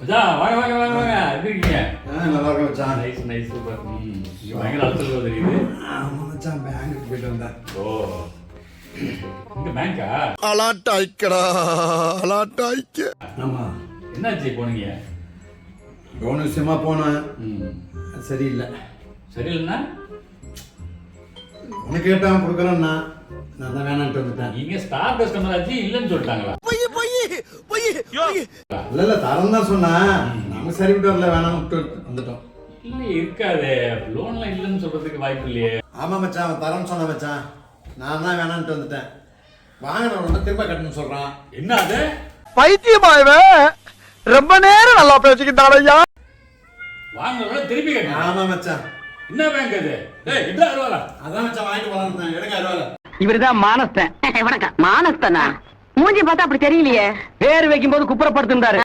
வாங்க வாங்க வாங்க வாங்க எப்படி இருக்கீங்க? நல்லா இருக்கும் மச்சான். Nice nice super. பயங்கர அழுத்தல் தெரியுது. ஆமா மச்சான், பேங்க்குக்கு போயிட்டு வந்தேன். ஓ, இங்க பேங்கா? அலாட்டாய்க்கடா அலாட்டாய்க்க. ஆமா, என்னாச்சு போனீங்க? லோன் விஷயமா போனேன். சரியில்லை. சரியில்லைண்ணா? உனக்கு கேட்டான் கொடுக்குறேன்னா நான் தான் வேணான்ட்டு வந்துட்டேன். நீங்க ஸ்டார் கஸ்டமர் ஆச்சு இல்லைன்னு சொல்லிட்டாங்களா? இல்ல இல்ல, தரம் தான் சொன்னேன். நமக்கு சரிவிட்டு வரல, வேணாம்னு வந்துட்டோம். இல்ல இருக்காதே, லோன்லாம் இல்லைன்னு சொல்றதுக்கு வாய்ப்பு இல்லையே. ஆமா மச்சான், அவன் தரம்னு சொன்ன மச்சான். நான் தான் வேணான்ட்டு வந்துட்டேன். வாங்கினவன் திரும்ப கட்டணும்னு சொல்றான். என்ன அது? பைத்தியமாயவன் ரொம்ப நேரம் நல்லா பேசிக்கிட்டாடையா. வாங்கினோட திருப்பி கட்டணும். ஆமா மச்சான். என்ன பேங்க் அது? டேய் இதா அருவாளா? அதான் மச்சான் வாங்கிட்டு போலான்னு எடுங்க அருவால. இவருதான் மானஸ்தன். வணக்கம். மானஸ்தனா? மூஞ்சி பார்த்தா அப்படி தெரியலையே. பேர் வைக்கும் போது குப்புறப்படுத்திருந்தாரு.